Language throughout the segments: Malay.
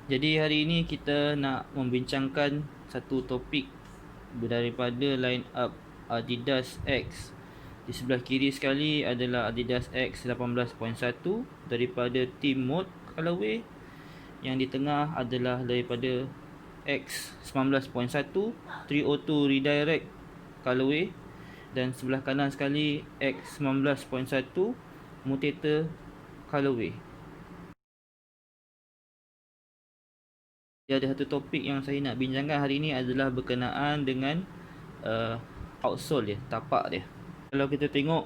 Jadi hari ini kita nak membincangkan satu topik daripada line up Adidas X. Di sebelah kiri sekali adalah Adidas X 18.1 daripada Team Mode colorway. Yang di tengah adalah daripada X 19.1 302 Redirect colorway. Dan sebelah kanan sekali X 19.1 Mutator colorway. Dia ada satu topik yang saya nak bincangkan hari ini adalah berkenaan dengan outsole dia, tapak dia. Kalau kita tengok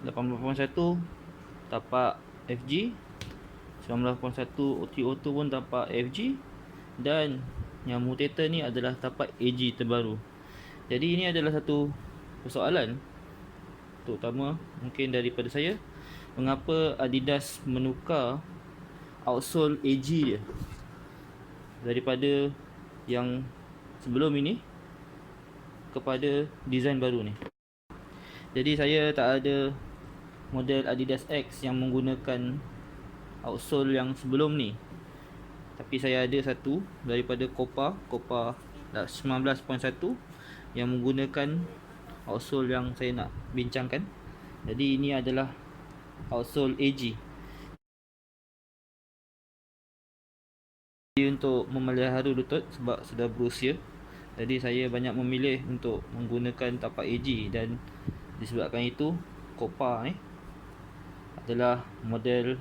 18.1 tapak FG, 19.1 OTO2 pun tapak FG, dan yang Mutator ni adalah tapak AG terbaru. Jadi ini adalah satu persoalan terutama mungkin daripada saya, mengapa Adidas menukar outsole AG dia daripada yang sebelum ini kepada design baru ni. Jadi saya tak ada model Adidas X yang menggunakan outsole yang sebelum ni, tapi saya ada satu daripada Copa 19.1 yang menggunakan outsole yang saya nak bincangkan. Jadi ini adalah outsole AG. Untuk memelihara lutut sebab sudah berusia, jadi saya banyak memilih untuk menggunakan tapak AG, dan disebabkan itu Copa ni adalah model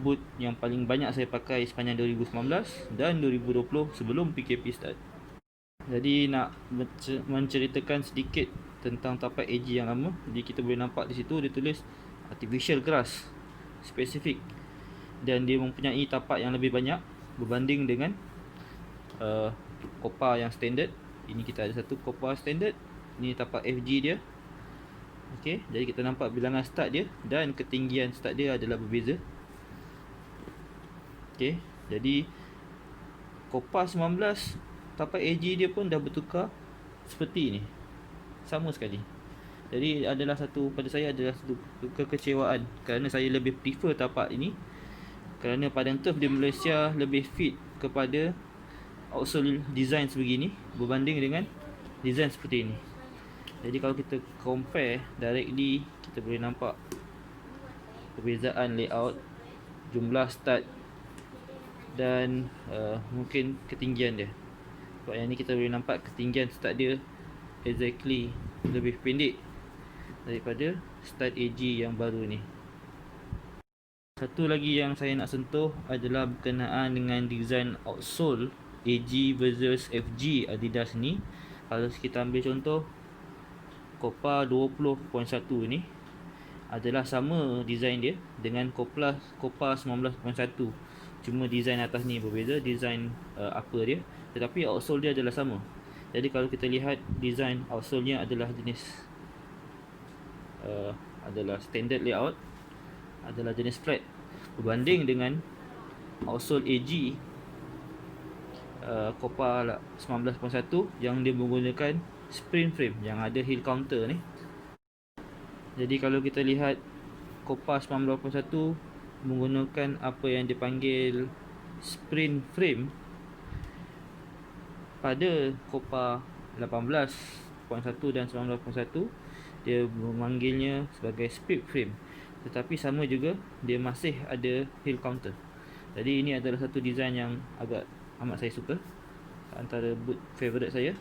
boot yang paling banyak saya pakai sepanjang 2019 dan 2020 sebelum PKP start. Jadi nak menceritakan sedikit tentang tapak AG yang lama. Jadi kita boleh nampak di situ dia tulis artificial grass specific, dan dia mempunyai tapak yang lebih banyak berbanding dengan Copa yang standard. Ini kita ada satu Copa standard, ini tapak FG dia. Okey, jadi kita nampak bilangan start dia dan ketinggian start dia adalah berbeza. Okey, jadi Copa 19 tapak AG dia pun dah bertukar seperti ini, sama sekali. Jadi adalah satu, pada saya adalah satu kekecewaan, kerana saya lebih prefer tapak ini, kerana padang turf di Malaysia lebih fit kepada outsole design sebegini berbanding dengan design seperti ini. Jadi kalau kita compare directly, kita boleh nampak perbezaan layout, jumlah stud dan mungkin ketinggian dia. Sebab yang ni kita boleh nampak ketinggian stud dia exactly lebih pendek daripada stud AG yang baru ni. Satu lagi yang saya nak sentuh adalah berkenaan dengan design outsole AG versus FG Adidas ni. Kalau kita ambil contoh Copa 20.1 ni adalah sama design dia dengan Copa 19.1, cuma design atas ni berbeza, design upper dia, tetapi outsole dia adalah sama. Jadi kalau kita lihat design outsole nya adalah jenis adalah standard layout, adalah jenis flat, berbanding dengan outsole AG Copa 19.1 yang dia menggunakan sprint frame yang ada heel counter ni. Jadi kalau kita lihat Copa 19.1 menggunakan apa yang dipanggil sprint frame, pada Copa 18.1 dan 19.1 dia memanggilnya sebagai split frame, tetapi sama juga dia masih ada heel counter. Jadi ini adalah satu design yang agak amat saya suka, antara boot favourite saya.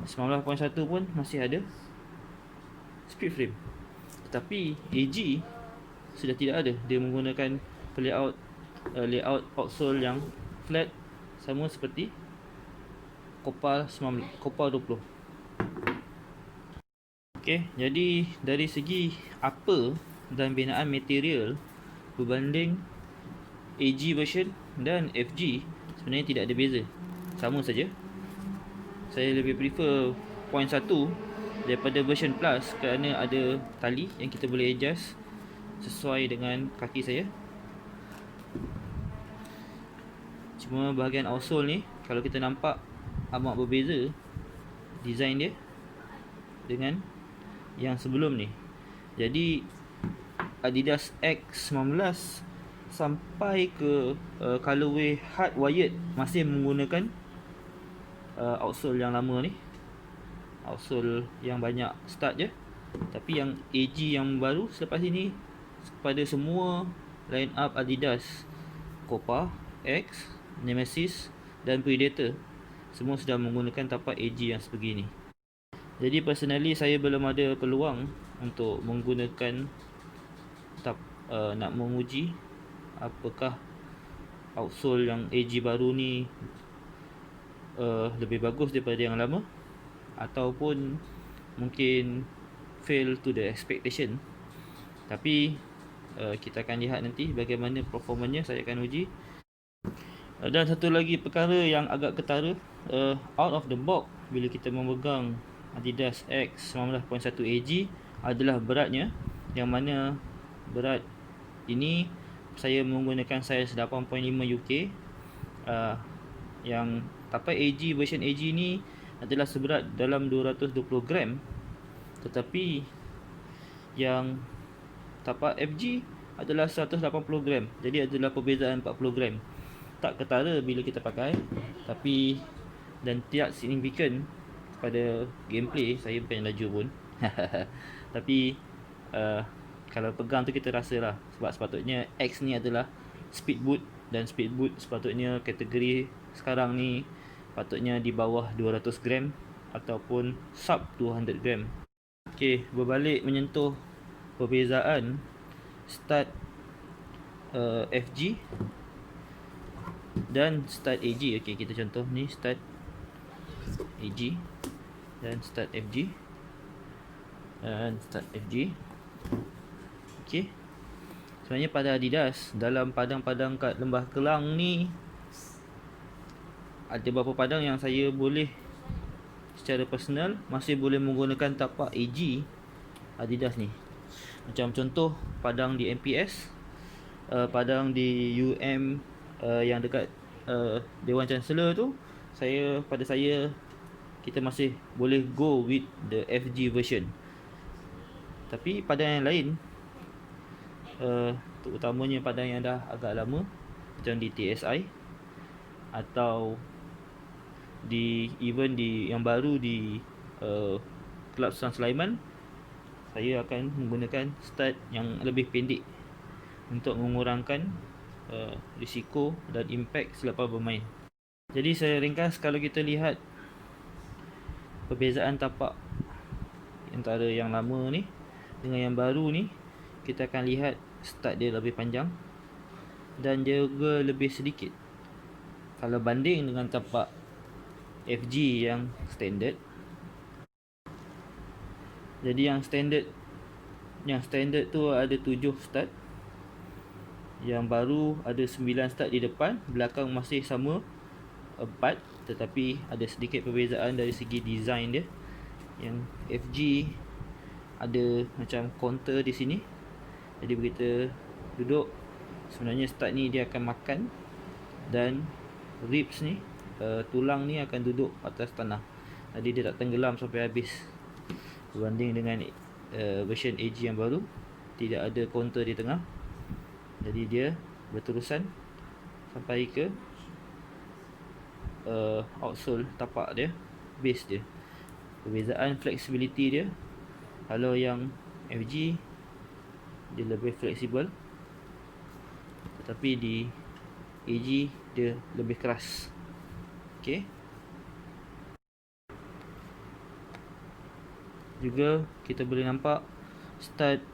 19.1 pun masih ada split frame, tetapi AG sudah tidak ada. Dia menggunakan layout outsole yang flat, sama seperti Copa 20. Okey, jadi dari segi upper dan binaan material berbanding AG version dan FG, sebenarnya tidak ada beza, sama saja. Saya lebih prefer point 1 daripada version plus, kerana ada tali yang kita boleh adjust sesuai dengan kaki saya. Cuma bahagian outsole ni, kalau kita nampak amat berbeza design dia dengan yang sebelum ni. Jadi Adidas X19 sampai ke colorway hard wired masih menggunakan outsole yang lama ni, outsole yang banyak stud je. Tapi yang AG yang baru selepas ini, pada semua line up Adidas, Copa, X, Nemesis dan Predator, semua sudah menggunakan tapak AG yang sebegini. Jadi personally saya belum ada peluang untuk menggunakan nak menguji apakah outsole yang AG baru ni lebih bagus daripada yang lama, ataupun mungkin fail to the expectation. Tapi kita akan lihat nanti bagaimana performanya, saya akan uji. Dan satu lagi perkara yang agak ketara, out of the box bila kita memegang Adidas X 19.1 AG adalah beratnya, yang mana berat ini saya menggunakan saiz 8.5 UK. Yang tapak AG, version AG ni adalah seberat dalam 220 gram, tetapi yang tapak FG adalah 180 gram. Jadi adalah perbezaan 40 gram. Tak ketara bila kita pakai, tapi dan tidak signifikan pada gameplay. Saya bukan laju pun tapi kalau pegang tu kita rasa lah, sebab sepatutnya X ni adalah speed boot, dan speed boot sepatutnya kategori sekarang ni patutnya di bawah 200 gram ataupun sub 200 gram. Okey, berbalik menyentuh perbezaan stud FG dan stud AG. Okey, kita contoh ni stud AG dan stud FG dan stud FG. Okey, sebenarnya pada Adidas, dalam padang-padang kat Lembah Kelang ni, ada beberapa padang yang saya boleh secara personal masih boleh menggunakan tapak AG Adidas ni. Macam contoh padang di MPS, padang di UM yang dekat Dewan Chancellor tu, pada saya kita masih boleh go with the FG version. Tapi padang yang lain, terutamanya padang yang dah agak lama, macam di TSI atau even di yang baru di Kelab Sultan Sulaiman, saya akan menggunakan stud yang lebih pendek untuk mengurangkan risiko dan impact selepas bermain. Jadi saya ringkas, kalau kita lihat perbezaan tapak antara yang lama ni dengan yang baru ni, kita akan lihat stud dia lebih panjang dan juga lebih sedikit kalau banding dengan tapak FG yang standard. Jadi yang standard tu ada 7 stud, yang baru ada 9 stud di depan, belakang masih sama 4, tetapi ada sedikit perbezaan dari segi design dia. Yang FG ada macam counter di sini, jadi bila kita duduk, sebenarnya stud ni dia akan makan, dan ribs ni, tulang ni akan duduk atas tanah, jadi dia tak tenggelam sampai habis. Berbanding dengan version AG yang baru, tidak ada counter di tengah, jadi dia berterusan sampai ke outsole tapak dia, base dia. Perbezaan flexibility dia, kalau yang FG dia lebih fleksibel, tetapi di AG dia lebih keras. Okey, juga kita boleh nampak stud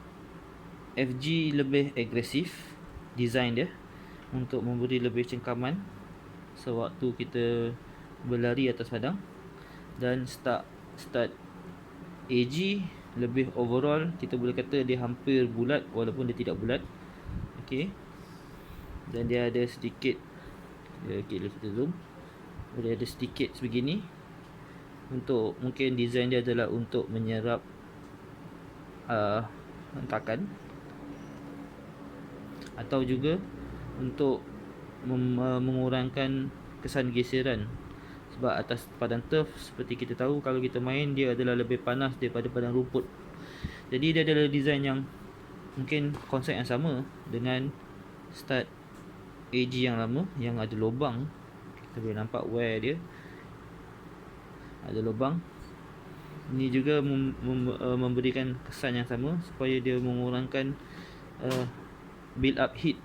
FG lebih agresif design dia, untuk memberi lebih cengkaman sewaktu kita berlari atas padang. Dan stud AG lebih overall, kita boleh kata dia hampir bulat walaupun dia tidak bulat. Okey, dan dia ada sedikit, okey, kita zoom, dia ada sedikit sebegini, untuk mungkin design dia adalah untuk menyerap hentakan, atau juga untuk mengurangkan kesan geseran. Sebab atas padang turf, seperti kita tahu, kalau kita main, dia adalah lebih panas daripada padang rumput. Jadi dia adalah design yang mungkin konsep yang sama dengan stud AG yang lama yang ada lubang. Kita boleh nampak wear dia ada lubang. Ini juga memberikan kesan yang sama supaya dia mengurangkan build up heat.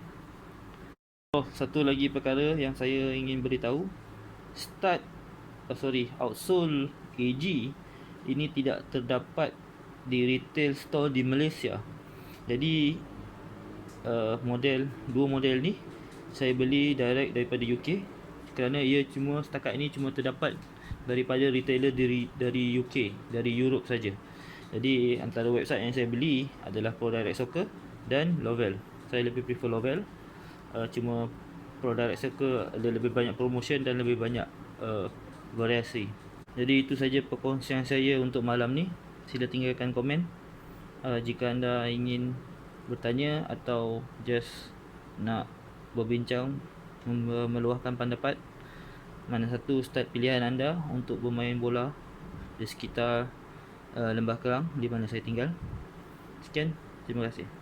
Satu lagi perkara yang saya ingin beritahu, outsole AG ini tidak terdapat di retail store di Malaysia. Jadi dua model ni saya beli direct daripada UK kerana ia setakat ini cuma terdapat daripada retailer dari UK, dari Europe saja. Jadi antara website yang saya beli adalah Pro Direct Soccer dan Lovell. Saya lebih prefer Lovell. Cuma Pro Direct Soccer ada lebih banyak promotion dan lebih banyak variasi. Jadi itu saja perkongsian saya untuk malam ni. Sila tinggalkan komen jika anda ingin bertanya atau just nak berbincang, meluahkan pendapat mana satu start pilihan anda untuk bermain bola di sekitar Lembah Kelang di mana saya tinggal. Sekian, terima kasih.